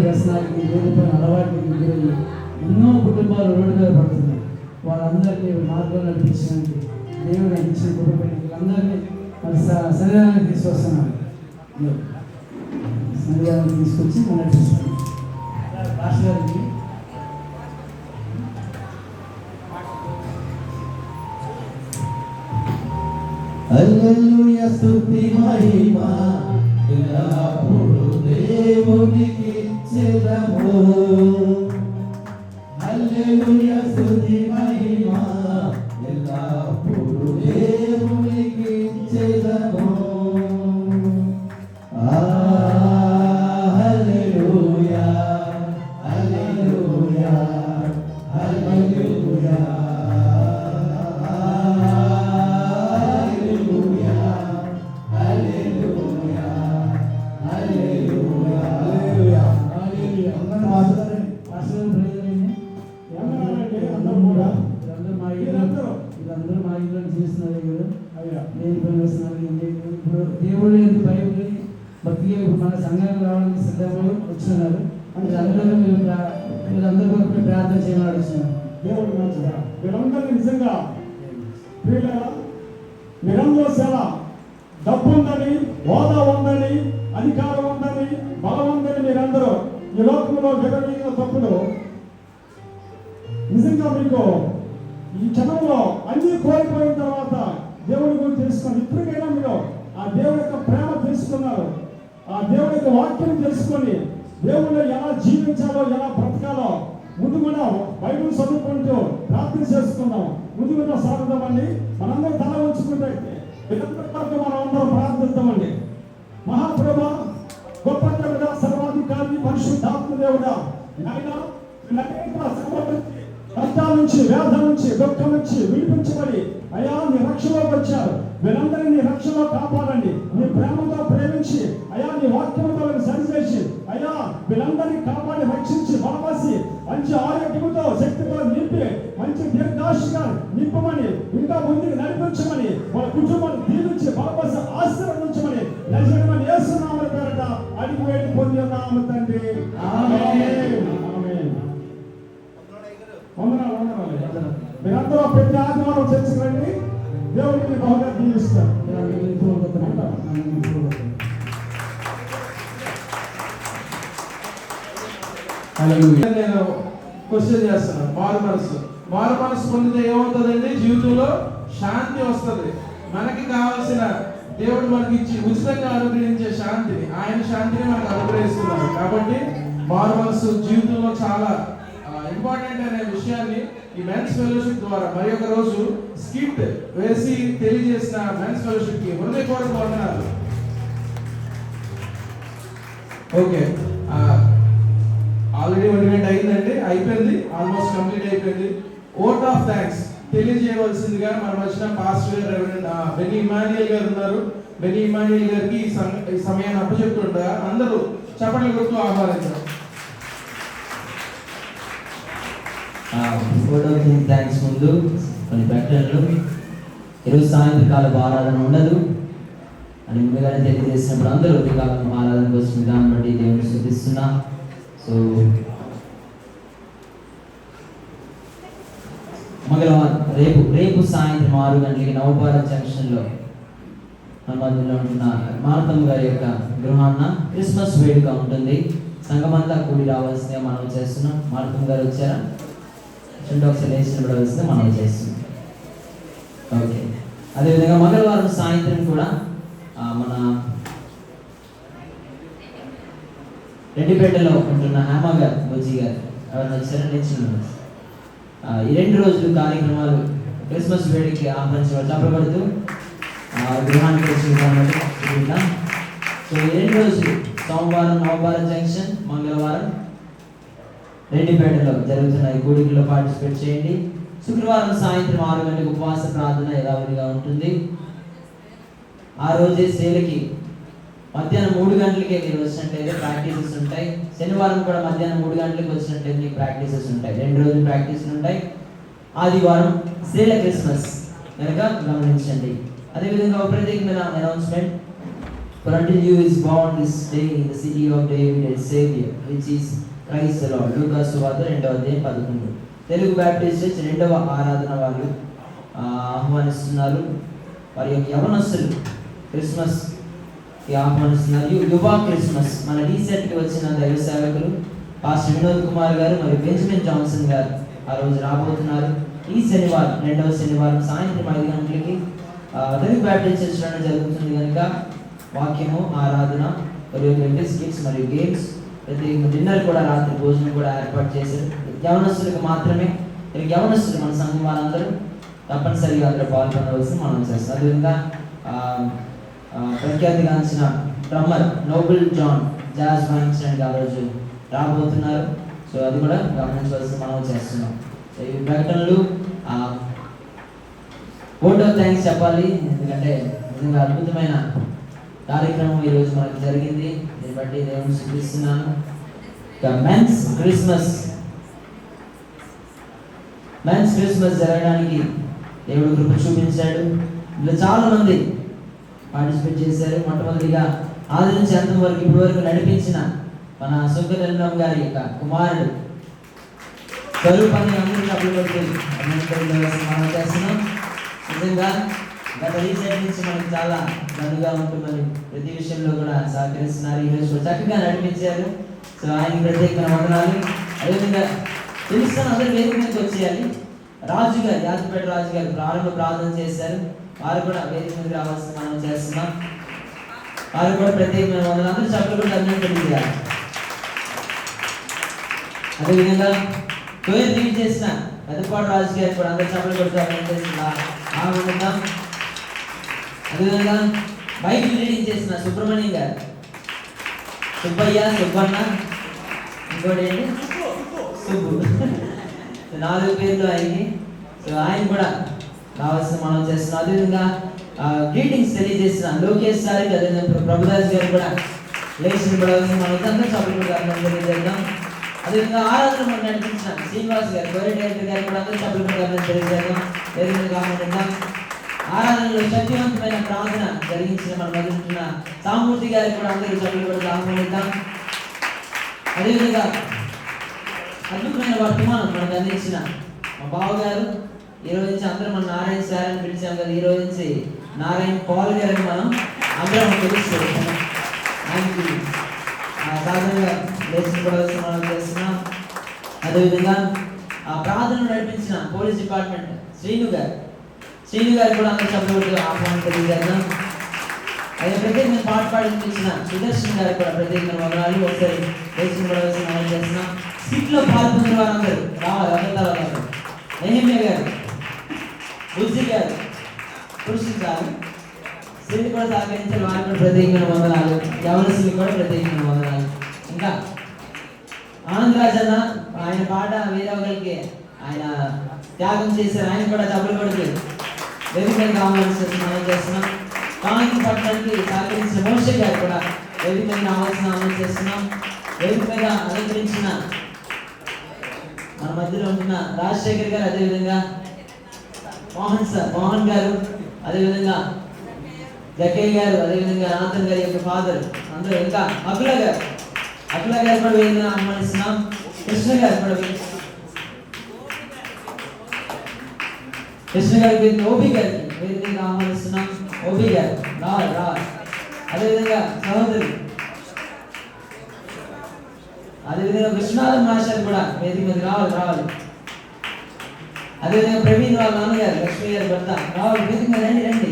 వ్యసనాలకి లేనిపోయిన అలవాట్లకి గురయ్యి ఎన్నో కుటుంబాలు రోడ్డు మీద పడుతున్నాయి. వాళ్ళందరినీ మార్గంలో నడిపించడానికి దేవుడు ఇచ్చిన కుటుంబం వీళ్ళందరినీ మరి శరీరానికి తీసుకొస్తున్నాను. శరీరానికి తీసుకొచ్చి మనం నడిపిస్తాను. రాష్ట్ర గారికి హల్లెలూయా స్తుతి మహిమ ఎల్లప్పుడూ దేవునికి చెదము. హల్లెలూయా స్తుతి మహిమ ఎల్లప్పుడూ దేవునికి చెదము. హల్లెలూయా హల్లెలూయా హల్లెలూయా ఇప్పుడు దేవుడు ఎందుకు బైబిల్ భక్తిగా మన సంఘానికి రావడానికి సిద్ధంగా వచ్చినారు. వీళ్ళందరూ కొరకు ప్రార్థన చేయమని అడుగుతున్నారు. దేవుడు మంచిదా వీళ్ళందరినీ నిజంగా వీరందరూ సేవ డబ్బు ఉందని, హోదా ఉందని, అధికారం ఉందని, బలం ఉందని మీరందరూ ఈ లోకంలో విరవీగిన తప్పులు నిజంగా మీకు ఈ క్షణంలో అన్ని కోల్పోయిన తర్వాత దేవుడి గురించి తెలుసుకొని ఇప్పటికైనా మీరు ఆ దేవుడి యొక్క ప్రేమ తెలుసుకున్నారు. ఆ దేవుడి యొక్క వాక్యం తెలుసుకొని దేవుళ్ళు ఎలా జీవించాలో, ఎలా బ్రతకాలో ముందు మనం బైబిల్ చదువుకుంటూ ప్రార్థన చేసుకుందాం. ముందుగా సాగుదామండి. మనందరూ తల ఉంచుకుంటే మనం అందరం ప్రార్థిస్తామండి. మహాప్రభా, గొప్ప దేవుడా, సర్వాధికారి, పరిశుద్ధాత్మ దేవుడా, కష్టాల నుంచి, వేద నుంచి, దుఃఖం నుంచి విడిపించబడి అయ్యా నీ రక్షణలోకి వచ్చారు. వీళ్ళందరినీ నీ రక్షణలో కాపాడండి. నీ ప్రేమతో ప్రేమించి అయ్యా నీ వాక్యంతో సరిచేసి అయ్యా వీళ్ళందరినీ కాపాడి రక్షించి బలపరిచి మంచి ఆరోగ్యంతో శక్తితో నింపి మంచి దీర్ఘాశగా నింపమని, ఇంకా ముందుకు నడిపించమని, వాళ్ళ కుటుంబాన్ని దీవించి బలపరిచి ఆశీర్వదించమని నజరేయుడైన యేసు నామమున పేరట అడిగి వేడి పొంది ఉన్నాము తండ్రి. ఆమేన్. ఆమేన్. మీరందరూ ప్రతి ఆదివారం చర్చకు రండి. దేవుడిని బాగా దీవిస్తారు. నేను క్వశ్చన్ చేస్తున్నాను. మారు మనసు పొందితే ఏమవుతుందండి? జీవితంలో శాంతి వస్తుంది. మనకి కావాల్సిన దేవుడు మనకి ఇచ్చి ఉచితంగా అనుగ్రహించే శాంతిని, ఆయన శాంతిని మనకు అనుగ్రహిస్తున్నారు. కాబట్టి మారు మనసు జీవితంలో చాలా ఇంపార్టెంట్ అనే విషయాన్ని ఈ మెన్స్ ఫెలోషిప్ ద్వారా మరి ఒక రోజు స్కిట్ వేసి తెలియజేసిన మెన్స్ ఫెలోషిప్ కి హృదయపూర్వక వందనాలు. ఓకే, ఆల్రెడీ 1 గంట అయిందండి, అయిపోయింది, ఆల్మోస్ట్ కంప్లీట్ అయిపోయింది. ఓట్ ఆఫ్ థ్యాంక్స్ తెలియజేయవలసిందిగా మనం వచ్చిన పాస్టర్ రెవరెండ్ బెన్నీ ఇమాన్యుయల్ గారు ఉన్నారు. బెన్నీ ఇమాన్యుయల్ గారికి ఈ సమయాన్ని అప్పచెప్తుండగా అందరూ చప్పట్ల గుర్తు ఆహ్వానించారు. థ్యాంక్స్ ముందు కొన్ని ప్రకటనలు. ఈరోజు సాయంత్రకాల ఆరాధన ఉండదు అని ముందుగానే తెలియజేసినప్పుడు అందరూ ఉదయకాలం ఆరాధన కోసం విధానం బట్టి దేవుని స్తుతిస్తున్నా. సో మంగళవారం రేపు సాయంత్రం 6 గంటలకి నవభారత్ జంక్షన్లో మన మధ్యలో ఉంటున్న మార్తమ్మ గారి యొక్క గృహాన్న క్రిస్మస్ వేడుక ఉంటుంది. సంఘమంతా కూడి రావాల్సిందిగా మనం చేస్తున్నాం. మార్తమ్మ గారు వచ్చారా? ఒకసారి వేసినప్పుడు వస్తే మనం చేస్తున్నాం. ఓకే, అదేవిధంగా మంగళవారం సాయంత్రం కూడా మన రెడ్డిపేటలో ఉంటున్న హేమ గారు, బుజ్జి గారు ఎవరైనా వచ్చారా? నేర్చుకున్నాను. ఈ 2 రోజులు కార్యక్రమాలు క్రిస్మస్ వేడికి ఆహ్వానించబడి చెప్పబడుతూ గృహానికి వచ్చిన. సో ఈ 2 రోజులు సోమవారం నవభారత్ జంక్షన్, మంగళవారం రెడ్డిపేటలో జరుగుతున్న ఈ కూడికల్లో పార్టిసిపేట్ చేయండి. శుక్రవారం సాయంత్రం 6 గంటలకు ఉపవాస ప్రార్థన యథావిధిగా ఉంటుంది. ఆ రోజే స్త్రీలకి మధ్యాహ్నం 3 గంటలకే మీరు వచ్చినట్టయితే ప్రాక్టీసెస్ ఉంటాయి. శనివారం కూడా మధ్యాహ్నం 3 గంటలకు వచ్చినట్టయితే మీకు ప్రాక్టీసెస్ ఉంటాయి. 2 రోజులు ప్రాక్టీసులు ఉంటాయి. ఆదివారం స్త్రీల క్రిస్మస్ కనుక గమనించండి. అదేవిధంగా ఒక ప్రత్యేకమైన announcement. For until you is born this day in the city of David a Savior, which is Christ the Lord. లూకాసు వార్త 2:11. తెలుగు బ్యాప్టిస్ట్ చర్చ్ 2వ ఆరాధన వాళ్ళు ఆహ్వానిస్తున్నారు. వారి యొక్క యవనస్తులు క్రిస్మస్ ఆహ్వానిస్తున్నారు. యువ క్రిస్మస్ మన రీసెంట్కి వచ్చిన దైవ సేవకులు పాస్టర్ వినోద్ కుమార్ గారు మరియు బెంజమిన్ జాన్సన్ గారు ఆ రోజు రాబోతున్నారు. ఈ శనివారం 2వ శనివారం సాయంత్రం 5 గంటలకి తెలుగు బ్యాప్టిస్ట్ చర్చ్లోనే జరుగుతుంది కనుక వాక్యము, ఆరాధన మరియు బిస్కెట్స్ మరియు గేమ్స్, ప్రత్యేకంగా డిన్నర్ కూడా, రాత్రి భోజనం కూడా ఏర్పాటు చేశారు. యవనస్తులకు మాత్రమే. యవనస్తులు మన సంఘం వాళ్ళందరూ తప్పనిసరిగా అందరూ పాల్గొనవలసి మనం చేస్తాం. అదేవిధంగా ప్రఖ్యాతిగాంచిన డ్రమ్మర్ నోబుల్ జాన్ జాజ్ వాయించడానికి ఆ రోజు రాబోతున్నారు. సో అది కూడా గమనించవలసి మనం చేస్తున్నాం. సో ఈ ప్రకటనలు ఓట్ ఆఫ్ థ్యాంక్స్ చెప్పాలి, ఎందుకంటే నిజంగా అద్భుతమైన కార్యక్రమం ఈరోజు మనకు జరిగింది. దీన్ని బట్టి దేవుని స్తుతిస్తున్నాను. మెన్స్ క్రిస్మస్ జరగడానికి దేవుడు కృప చూపించాడు. ఇందులో చాలా మంది పార్టిసిపేట్ చేశారు. మొట్టమొదటిగా ఆది నుంచి అంతం వరకు ఇప్పటి వరకు నడిపించిన మన సుబ్బరత్నం గారి యొక్క కుమారుడు స్వరూపాన్ని అందరూ డబ్బులు కొట్టి మనం చేస్తున్నాం. నిజంగా గత రీసెంట్ నుంచి మనకి చాలా దండుగా ఉంటుందని ప్రతి విషయంలో కూడా సహకరిస్తున్నారు. ఈరోజు కూడా చక్కగా నడిపించారు. సో ఆయనకి ప్రత్యేకమైన వందనాలు. అదేవిధంగా తెలుస్తాను అందరూ వేదిక మీదకి వచ్చేయాలి. రాజు గారు, యాదపేట రాజు గారు ప్రారంభ ప్రార్థన చేశారు. వారు కూడా వేదిక మీదకి రావాల్సిన మనం చేస్తున్నాం. వారు కూడా ప్రత్యేకమైన వందనాలు. అందరూ చప్పట్లు కూడా తెలియజేయాలి. అదేవిధంగా తోయలు లీడ్ చేసిన పెద్దపాడు రాజు గారు కూడా అందరూ చప్పట్లు కొడుతూ ఆనందం. అదేవిధంగా బైబిల్ రీడింగ్ చేసిన సుబ్రహ్మణ్యం గారు, సుబ్బయ్య, సుబ్బన్న, ఇంకోటి ఏంటి సుబ్బు, 4 పేర్లు ఆయనకి. సో ఆయన కూడా రావాల్సిన మనం చేస్తున్నాం. అదేవిధంగా గ్రీటింగ్స్ తెలియజేసిన లోకేష్ సార్కి, అదేవిధంగా ప్రభుదాస్ గారు కూడా లేచిన పడవలసిన మనం అందరూ చప్పట్లు తెలియజేద్దాం. అదేవిధంగా ఆరాధన మనం నడిపించిన శ్రీనివాస్ గారు, గౌరీ డైరెక్టర్ గారు కూడా అందరూ చప్పట్లు తెలియజేద్దాం. కాకుండా ఆరాధనలో శక్తివంతమైన ప్రార్థన జరిగించిన మన మొదలుంటున్న సామూర్తి గారికి కూడా అందరూ చదువులు కూడా ఆహ్వానిద్దాం. అదేవిధంగా అద్భుతమైన వర్తమానం మనకు అందించిన మా బావగారు, ఈ రోజు నుంచి అందరూ మనం నారాయణ సార్ అని పిలిచాం కదా, ఈ రోజు నుంచి నారాయణ పాల్ గారిని మనం అందరం తెలుసుకోవాలి. ఆయనకి సాధారణంగా లేచిన పడవలసిన మనం చేస్తున్నాం. అదేవిధంగా ఆ ప్రార్థన నడిపించిన పోలీస్ డిపార్ట్మెంట్ శ్రీను గారు కూడా అందరూ చదువుతూ ఆహ్వానం తెలియజేద్దాం. అదే ప్రత్యేకమైన పాట పాడించిన సుదర్శన్ గారు కూడా ప్రత్యేకమైన వందనాలు. ఒకసారి లేచిన పడవలసిన మనం చేస్తున్నాం. స్కిట్లో పాల్గొన్న వారందరూ రావాలి. అందరి తర్వాత నెహమ్య గారు, బుజ్జి గారు, పురుషులు గారు, స్త్రీలు కూడా సహకరించారు. వారికి కూడా ప్రత్యేకమైన వందనాలు. యవనస్తులకు కూడా ప్రత్యేకమైన వందనాలు. ఇంకా ఆనందరాజన్న ఆయన పాట వేరే ఒకరికి ఆయన త్యాగం చేశారు. ఆయన కూడా డబ్బులు కొడుతూ వేదిక కావాల్సిన మనం చేస్తున్నాం. కాంతి పట్టణానికి సహకరించిన మోషే గారు కూడా వేదిక మీద రావాల్సిన అమలు చేస్తున్నాం. వేదిక మీద అలంకరించిన మన మధ్యలో ఉంటున్న రాజశేఖర్ గారు, అదేవిధంగా మోహన్ గారు, అదేవిధంగా జక్కయ్య గారు, అదేవిధంగా నాథన్ గారి యొక్క ఫాదర్ అందరూ, ఇంకా అఖిల గారు కూడా వేదిక ఆహ్వానిస్తున్నాం. కృష్ణ గారు ఓబీ గారికి వేదికగా ఆహ్వానిస్తున్నాం. ఓబీ గారు రావాలి. అదేవిధంగా సహోదరి, అదేవిధంగా విశ్వనాథన్ మాస్టర్ కూడా వేదిక మీద రావాలి. అదేవిధంగా ప్రవీణ్ వాళ్ళ నాన్నగారు, లక్ష్మీ గారి భర్త రావాలి. వేదిక మీద రండి.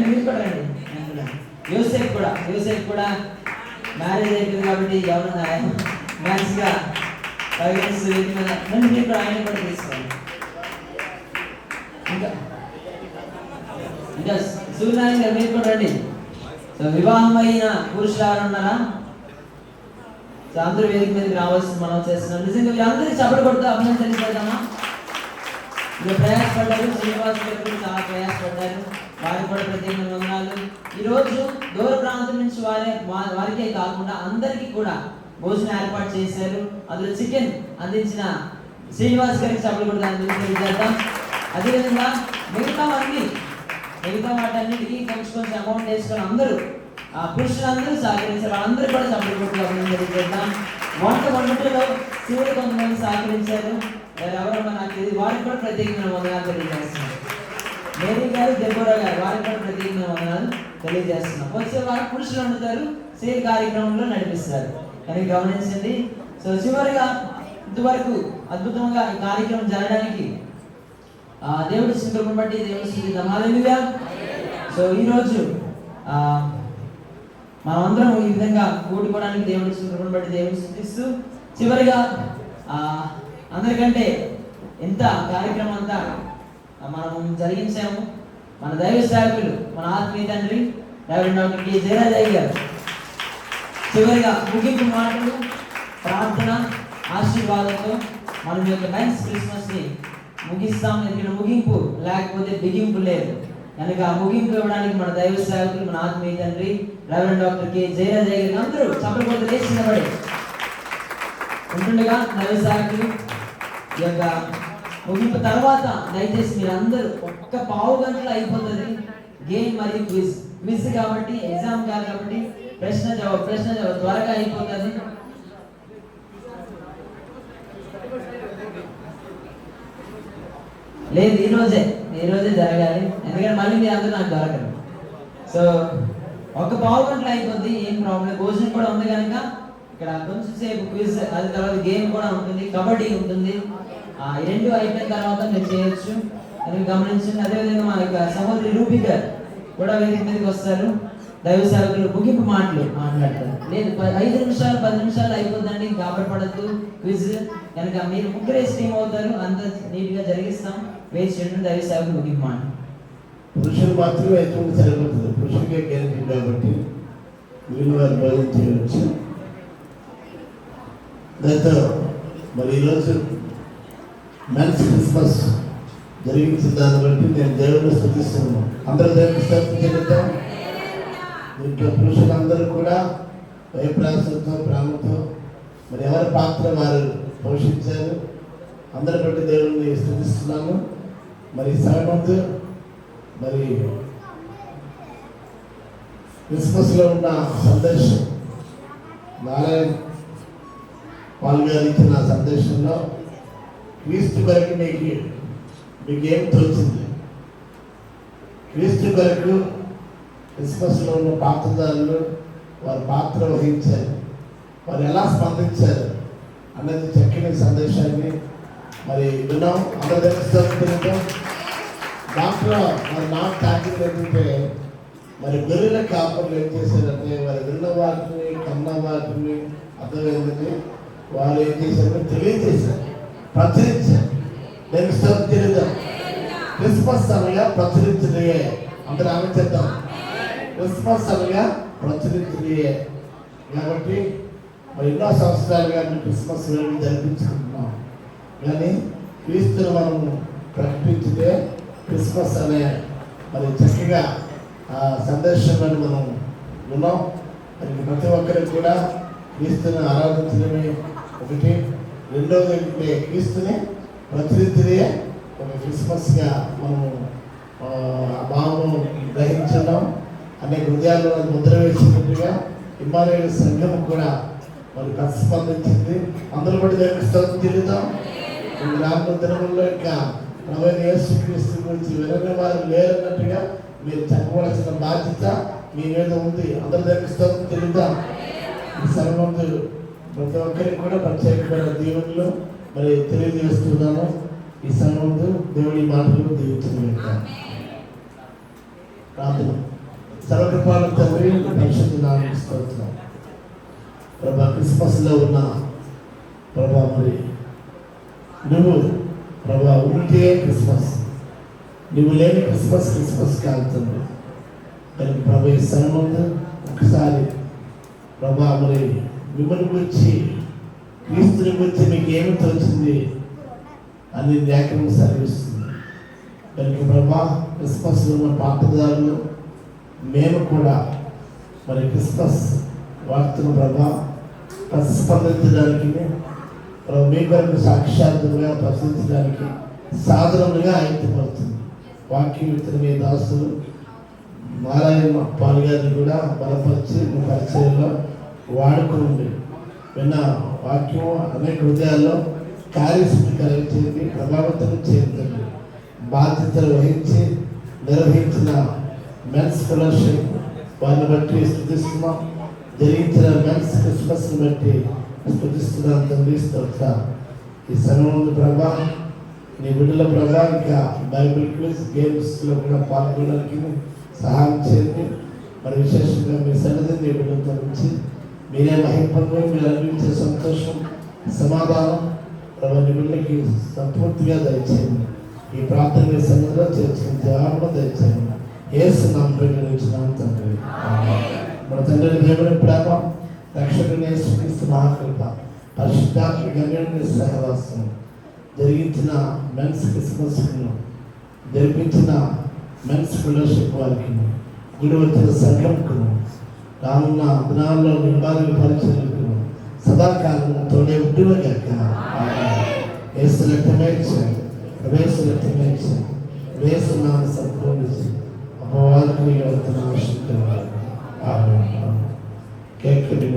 మీరు కూడా రండి. యోసేఫ్ కూడా మ్యారేజ్ అయిపోయింది కాబట్టి ఎవరన్నా మ్యారేజ్గా పరిగణిస్తూ వేదిక మీద రండి. మీరు కూడా ఆయన కూడా తీసుకోవాలి. ఇంకా సూర్యనారాయణ గారు మీరు కూడా రండి. సో వివాహమైన పురుషులు ఉన్నారా? సో అందరూ వేదిక మీదకి రావాల్సింది మనం చేస్తున్నాం. నిజంగా వీళ్ళందరికీ చప్పట్లు కొడుతూ అభినందన తెలియజేద్దామా? ఇలా ప్రయాసపడ్డారు. శ్రీనివాస్ గారు కూడా చాలా ప్రయాసపడ్డారు. వారికి కూడా ప్రత్యేకమైన వందనాలు. ఈరోజు దూర ప్రాంతం నుంచి వారికే కాకుండా అందరికీ కూడా భోజనం ఏర్పాటు చేశారు. అందులో చికెన్ అందించిన శ్రీనివాస్ గారికి చప్పట్లు కొడుతూ తెలియజేద్దాం. అదేవిధంగా మిగతా వాటన్నిటికీ కొంచెం అమౌంట్ వేసుకొని అందరూ పురుషులందరూ సహకరించారు. వాళ్ళందరూ కూడా సపోర్ట్ తెలియజేద్దాం. వంటలో శివుడు కొంతమంది సహకరించారు. ఎవరమ్మా నాకు తెలియదు, వారికి కూడా ప్రత్యేకమైన వందనాలు తెలియజేస్తున్నాం. మేరీ గారు, దెబ్బోరా గారు, వారికి కూడా ప్రత్యేకమైన వందనాలు తెలియజేస్తున్నాం. వచ్చే వారు పురుషులు ఉంటారు, సేల్ కార్యక్రమంలో నడిపిస్తారు. కానీ గమనించండి. సో చివరిగా ఇంతవరకు అద్భుతంగా ఈ కార్యక్రమం జరగడానికి దేవుడి సింపుల్ని బట్టి దేవుడి స్థుతిద్దాం. హల్లెలూయా. సో ఈరోజు మనమందరం ఈ విధంగా కూడుకోవడానికి దేవుడి సింపుల్ని బట్టి దేవుడిని స్థుతిస్తూ చివరిగా అందరికంటే ఎంత కార్యక్రమం అంతా మనం జరిగించాము. మన దైవ సేవకులు, మన ఆత్మీయ తండ్రి రెవరెండ్ డాక్టర్ కె జయరాజయ్య గారు చివరిగా ముగింపు మాటలు, ప్రార్థన, ఆశీర్వాదంతో మనం యొక్క మెన్స్ క్రిస్మస్ ని ముగిస్తాం. ఎందుకంటే ముగింపు లేకపోతే బిగింపు లేదు కనుక ముగింపు ఇవ్వడానికి మన దైవ సేవకులు, మన ఆత్మీయ తండ్రి రెవరెండ్ డాక్టర్ కె జయరాజయ్య గారు అందరూ చప్పట్లు లేచి నిలబడి ఉంటుండగా దైవ సేవకులు ఈ యొక్క ముగింపు తర్వాత దయచేసి మీరు అందరూ ఒక్క పావు గంటలో అయిపోతుంది గేమ్ మరియు క్విజ్ కాబట్టి ఎగ్జామ్ కాదు కాబట్టి ప్రశ్న జవాబు త్వరగా అయిపోతుంది. లేదు ఈ రోజే జరగాలి, ఎందుకంటే మళ్ళీ మీరు అందరూ నాకు దొరకరు. సో ఒక పావు గంటలో అయిపోద్ది, ఏం ప్రాబ్లం. భోజనం కూడా ఉంది కనుక ఇక్కడ కొంచెం సేపు క్విజ్, అది తర్వాత గేమ్ కూడా ఉంటుంది, కబడ్డీ ఉంటుంది. ఈ రెండు అయిపోయిన తర్వాత మీరు చేయొచ్చు అని గమనించండి. అదేవిధంగా మా యొక్క సహోదరి రూపీ గారు కూడా వేదిక మీదకి వస్తారు. దైవ సేవకులు ముగింపు మాట్లాడతారు. లేదు 5 నిమిషాలు 10 నిమిషాలు అయిపోద్దండి, కాపాడపడద్దు క్విజ్ కనుక మీరు ముగ్గురేసి టీం అవుతారు. అంత నీట్గా జరిగిస్తాం. వేసి చేయండి. దైవ సేవకులు ముగింపు మాట. పురుషులు మాత్రమే ఎటువంటి సరిపోతుంది, పురుషులకే గ్యారెంటీ కాబట్టి వీళ్ళు వారు భోజనం చేయవచ్చు. దాంతో మరి ఈరోజు మెన్స్ క్రిస్మస్ జరిగించిన దాన్ని బట్టి నేను దేవుడిని స్తుతిస్తున్నాను. అందరూ దేవుడిని స్తుతించగలుగుతాం. దీంట్లో పురుషులందరూ కూడా భయప్రాసంతో, ప్రేమతో మరి ఎవరి పాత్ర వారు పోషించారు. అందరి బట్టి దేవుడిని స్తుతిస్తున్నాను. మరి సగమంతు మరి క్రిస్మస్లో ఉన్న సందేశం నారాయణ పాల్గారు ఇచ్చిన సందేశంలో క్రీస్తు కొరకు మీకేం తోచింది, క్రీస్తు కొరకు క్రిస్మస్లో ఉన్న పాత్రదారులు వారి పాత్ర వహించారు, వారు ఎలా స్పందించారు అన్నది చక్కని సందేశాన్ని మరి విన్నాం. అందరూ తెలుస్తాం. దాంట్లో మరి నాకు తాకింది ఏంటంటే మరి గొర్రెల కాపర్లు ఏం చేశారంటే వారు విన్న వాటిని, కన్న వాటిని అర్థమైందని వారు ఏం చేశారని తెలియజేశారు, ప్రచురించారు. నేను తెలియదాం. క్రిస్మస్ అనగా ప్రచురించలేయే. అందరూ ఆమె చేద్దాం. క్రిస్మస్ అనగా ప్రచురించలేయే. కాబట్టి మరి ఎన్నో సంవత్సరాలుగా మేము క్రిస్మస్ వేడుకలు జరిపించుకుంటున్నాం. కానీ క్రీస్తును మనం ప్రకటించితే క్రిస్మస్ అనే మరి చక్కగా ఆ సందేశాన్ని మనం విన్నాం. మరి ప్రతి ఒక్కరికి కూడా క్రీస్తుని ఆరాధించడమే ఒకటి, రెండోది ఏంటంటే క్రీస్తుని ప్రచురించడే ఒక క్రిస్మస్గా మనము భావం గ్రహించున్నాం. అనేక హృదయాల్లో ముద్ర వేసినట్టుగా ఇమ్మానుయేలు సంఘం కూడా మరి ప్రతిస్పందించింది. అందరూ బట్టి దేవునికి తిరుగుతాం. రానున్న దినముల్లో ఇంకా ప్రభువైన యేసుక్రీస్తు గురించి వినని వారు లేరన్నట్టుగా మీరు చెప్పవలసిన బాధ్యత మీ మీద ఉంది. అందరి దగ్గర తిరుగుతాం. ఈ సర్వమంతులు ప్రతి ఒక్కరికి కూడా ప్రత్యేకమైన దీవెనలు మరి తెలియజేస్తున్నాను. ఈ సర్వమంతు దేవుడి మాటలు దీవించగలుగుతాం. ప్రార్థన. సర్వకృపాల తండ్రి, పరిశుద్ధ నామమున స్తోత్రం. ప్రభా, క్రిస్మస్లో ఉన్న ప్రభా మరి నువ్వు ప్రభా ఉంటే క్రిస్మస్, నువ్వు లేని క్రిస్మస్ కాలుతుంది. కానీ ప్రభా ఈ సర్వమంతు ఒకసారి ప్రభా మరి మిమ్మల్ని గురించి, క్రీస్తుని గురించి మీకు ఏమి తోచింది అని లేఖనం సెలవిస్తుంది. కనుక ప్రభా క్రిస్మస్లో ఉన్న పాత్రదారులు మేము కూడా మరి క్రిస్మస్ వార్తను ప్రభా ప్రతిస్పందించడానికి, మీ కొరకు సాక్షాత్తుగా ప్రశ్నించడానికి సాధనలుగా ఆయత్తపడుతుంది. వాక్యం ఇతర మీ దాసులు నారాయణ పాల్ గారిని కూడా బలపరిచి మీ పరిచయంలో వాడుకోండి. విన్న వాక్యం అనేక హృదయాల్లో కార్యసిద్ధి కలిగించేది, ప్రభావితం చేయండి. బాధ్యతలు వహించి నిర్వహించిన మెన్స్ ఫెలోషిప్ వారిని బట్టి స్తుతిస్తున్నాం. జరిగించిన మెన్స్ క్రిస్మస్ని బట్టి స్తుతిస్తున్నాం తండ్రి. స్తోత్రం. ఈ సమయంలో ప్రభా నీ బిడ్డల ప్రభా ఇంకా బైబిల్ క్విజ్ గేమ్స్లో కూడా పాల్గొనడానికి సహాయం చేయండి. మరి విశేషంగా మీ సన్నిధిని నీ బిడ్డలతో నుంచి మీరే మహింపంగా మీరు అనిపించే సంతోషం, సమాధానం ప్రభా నీ బిడ్డలకి సంపూర్తిగా దయచేయండి. ఈ ప్రార్థన మీ సన్నిధిలో చేర్చుకుని జవాబును దయచేయండి. యేసు నామమున ప్రార్థించున్నాము తండ్రి. మన తండ్రి దేవుని ప్రేమ, రక్షకుని యేసుక్రీస్తు మహాకృప, పరిశుద్ధాత్మ గమ్యుని సహవాసం, జరిగించిన మెన్స్ క్రిస్మస్ను జరిపించిన మెన్స్ ఫెలోషిప్ వారికి, గుడి వచ్చిన సంఘంకు, రానున్న దినాల్లో నింబాలి పరిచయకు సదాకాలం తోడే ఉండుగాక. యేసు రక్తమే చేయండి, వేసు రక్తమే చేయండి, వేసునాన్ని సంపూర్ణించి అపవాదిని వర్తన ఆశించారు. కేక్ కట్టి